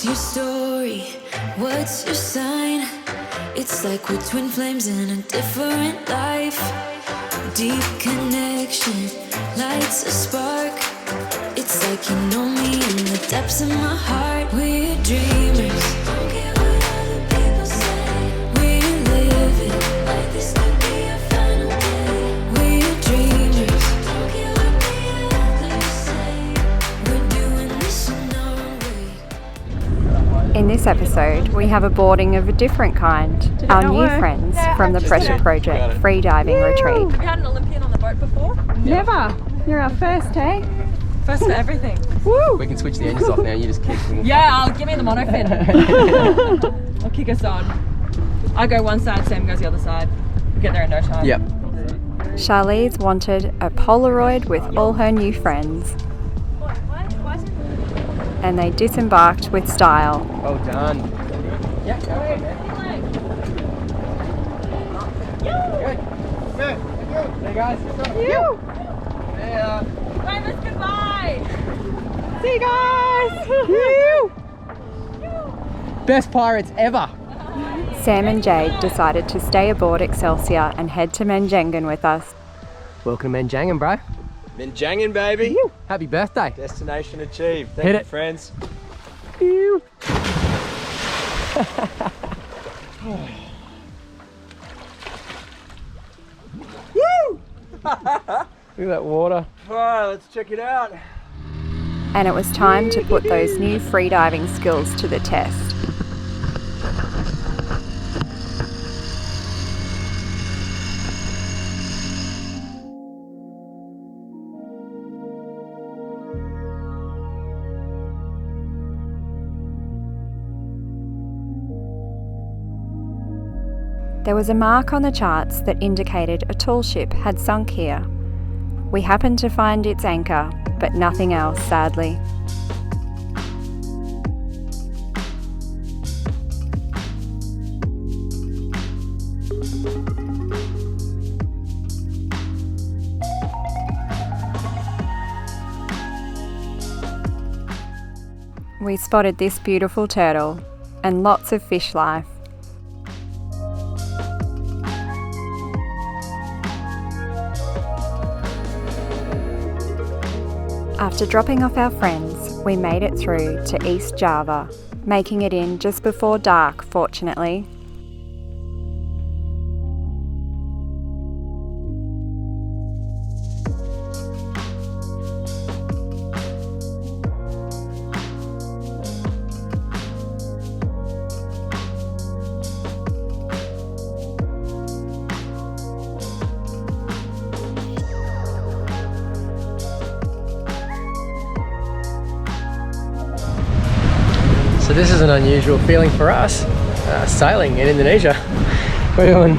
What's your story? What's your sign? It's like we're twin flames in a different life. Deep connection lights a spark. It's like you know me in the depths of my heart. We're dreamers. Don't care what other people say. We're living like this could be our final day. We're dreamers. Don't care what the others say. We're doing this in our way. In this episode, we have a boarding of a different kind. Our new friends from the Pressure Project freediving retreat. Have you had an Olympian on the boat before? Never. You're our first, eh? First for everything. Woo! We can switch the engines off now, you just kick. Yeah, give me the monofin. I'll kick us on. I go one side, Sam goes the other side. We'll get there in no time. Yep. Charlize wanted a Polaroid with all her new friends. And they disembarked with style. Well done. Yeah, go ahead, man. Good. Hey guys. You! Yeah. Famous goodbye! See you guys! You! Best pirates ever. Sam and Jade decided to stay aboard Excelsior and head to Menjangan with us. Welcome to Menjangan, bro. Menjangan, baby. Happy birthday. Destination achieved. Hit Thank you, it. friends. Look at that water. All right, let's check it out. And it was time to put those new freediving skills to the test. There was a mark on the charts that indicated a tall ship had sunk here. We happened to find its anchor, but nothing else, sadly. We spotted this beautiful turtle and lots of fish life. After dropping off our friends, we made it through to East Java, making it in just before dark, fortunately. So this is an unusual feeling for us, sailing in Indonesia. We're doing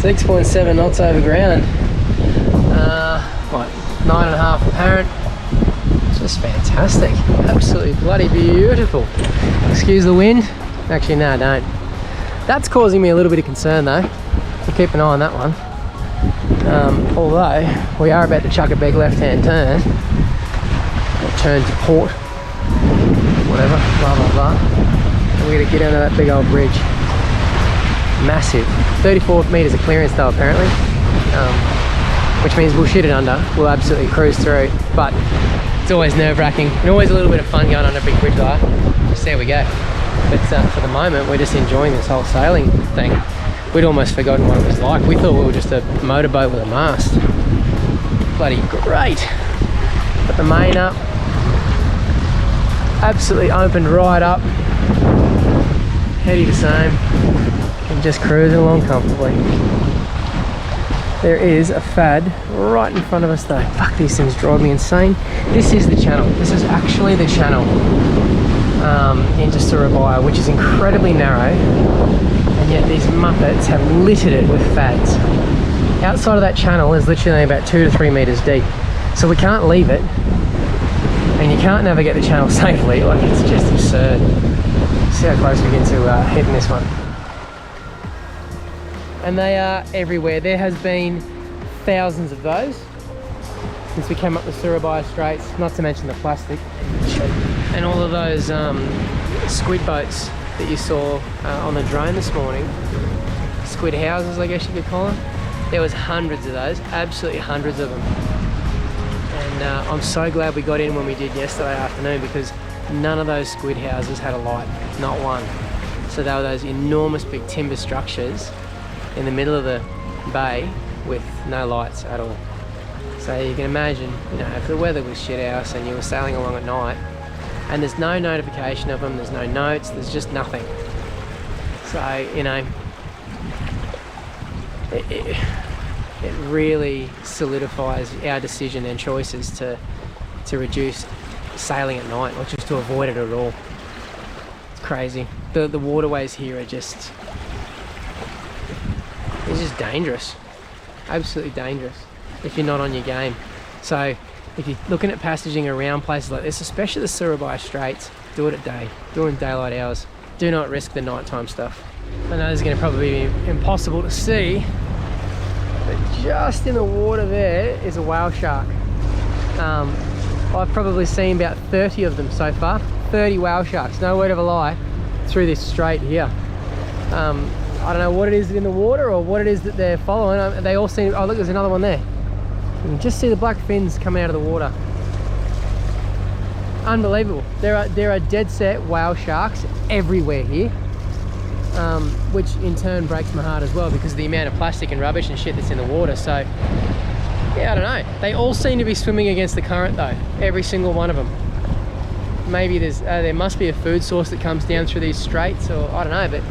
6.7 knots over ground. 9.5 apparent. It's just fantastic. Absolutely bloody beautiful. Excuse the wind. Actually, no, don't. That's causing me a little bit of concern though. We'll keep an eye on that one. Although, we are about to chuck a big left-hand turn. Or turn to port. Whatever, blah blah blah. And we're gonna get under that big old bridge. Massive. 34 metres of clearance though apparently. Which means we'll shit it under. We'll absolutely cruise through. But it's always nerve-wracking and always a little bit of fun going under a big bridge like that. Just there we go. But for the moment we're just enjoying this whole sailing thing. We'd almost forgotten what it was like. We thought we were just a motorboat with a mast. Bloody great. Got the main up. Absolutely opened right up, heady to Sam, and just cruising along comfortably. There is a fad right in front of us though. Fuck, these things drive me insane. This is the channel. This is actually the channel into Surabaya, which is incredibly narrow, and yet these muppets have littered it with fads. Outside of that channel is literally about 2 to 3 metres deep, so we can't leave it. And you can't navigate the channel safely, like it's just absurd. See how close we get to hitting this one. And they are everywhere. There has been thousands of those since we came up the Surabaya Straits, not to mention the plastic. And all of those squid boats that you saw on the drone this morning, squid houses I guess you could call them, there was hundreds of those, absolutely hundreds of them. And I'm so glad we got in when we did yesterday afternoon, because none of those squid houses had a light, not one. So they were those enormous big timber structures in the middle of the bay with no lights at all. So you can imagine, you know, if the weather was shit house and you were sailing along at night and there's no notification of them, there's no notes, there's just nothing. So, you know, it really solidifies our decision and choices to reduce sailing at night, or just to avoid it at all. It's crazy. The waterways here are just, it's just dangerous, absolutely dangerous if you're not on your game. So if you're looking at passaging around places like this, especially the Surabaya Straits, do it at day, do it in daylight hours. Do not risk the nighttime stuff. I know this is going to probably be impossible to see, but just in the water there is a whale shark. I've probably seen about 30 of them so far. 30 whale sharks, no word of a lie, through this strait here. I don't know what it is in the water or what it is that they're following. They all seem, oh look, there's another one there. You can just see the black fins coming out of the water. Unbelievable. There are dead set whale sharks everywhere here, which in turn breaks my heart as well, because of the amount of plastic and rubbish and shit that's in the water. So yeah, I don't know. They all seem to be swimming against the current though, every single one of them. Maybe there must be a food source that comes down through these straits, or I don't know, but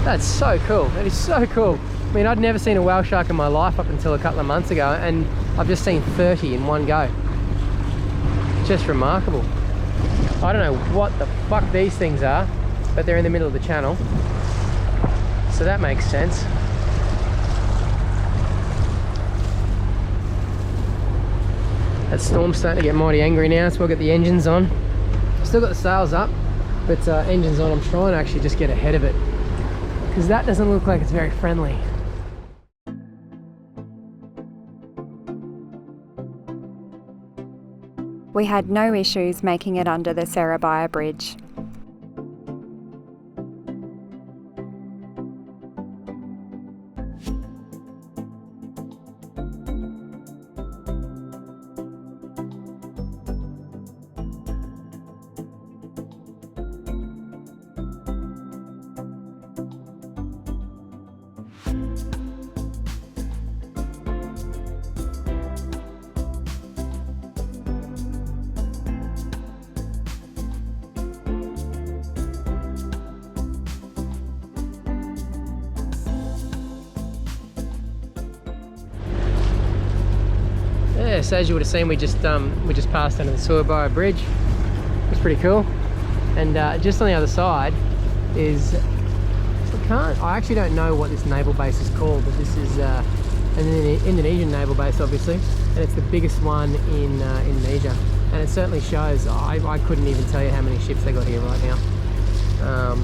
that's so cool. That is so cool. I mean, I'd never seen a whale shark in my life up until a couple of months ago, and I've just seen 30 in one go. Just remarkable. I don't know what the fuck these things are, but they're in the middle of the channel, so that makes sense. That storm's starting to get mighty angry now, so we'll get the engines on. Still got the sails up, but engines on. I'm trying to actually just get ahead of it, because that doesn't look like it's very friendly. We had no issues making it under the Surabaya Bridge. So as you would have seen, we just passed under the Surabaya Bridge. It's pretty cool. And just on the other side is, I actually don't know what this naval base is called, but this is an Indonesian naval base, obviously, and it's the biggest one in Indonesia. And it certainly shows. I couldn't even tell you how many ships they got here right now.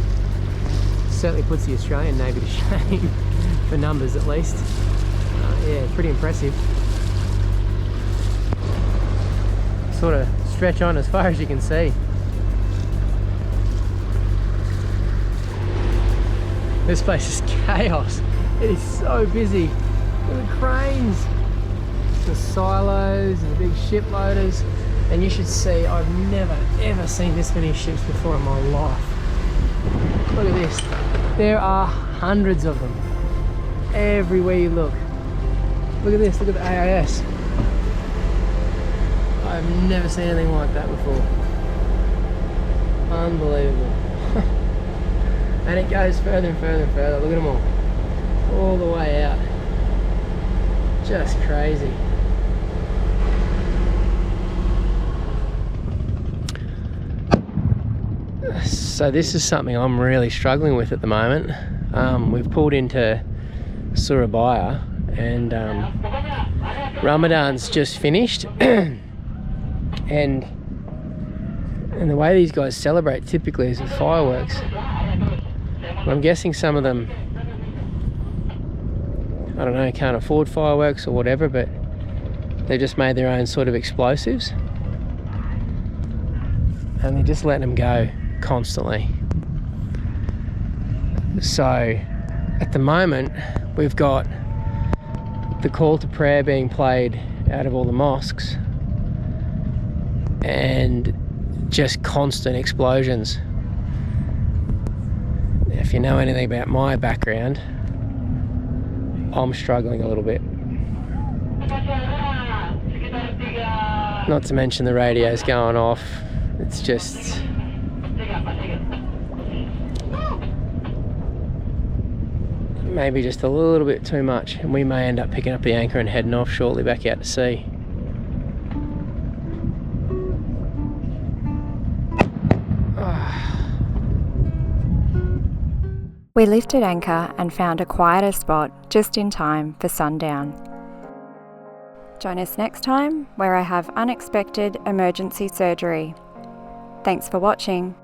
Certainly puts the Australian Navy to shame, for numbers at least. Yeah, pretty impressive. Sort of stretch on as far as you can see. This place is chaos. It is so busy. Look at the cranes, the silos and the big ship loaders. And you should see, I've never ever seen this many ships before in my life. Look at this. There are hundreds of them everywhere you look. Look at this, look at the AIS. I've never seen anything like that before. Unbelievable. And it goes further and further and further. Look at them all the way out. Just crazy. So this is something I'm really struggling with at the moment. We've pulled into Surabaya, and Ramadan's just finished. And the way these guys celebrate typically is with fireworks. I'm guessing some of them, I don't know, can't afford fireworks or whatever, but they've just made their own sort of explosives, and they're just letting them go constantly. So at the moment we've got the call to prayer being played out of all the mosques and just constant explosions. If you know anything about my background, I'm struggling a little bit. Not to mention the radio's going off. It's just... maybe just a little bit too much, and we may end up picking up the anchor and heading off shortly back out to sea. We lifted anchor and found a quieter spot just in time for sundown. Join us next time where I have unexpected emergency surgery. Thanks for watching.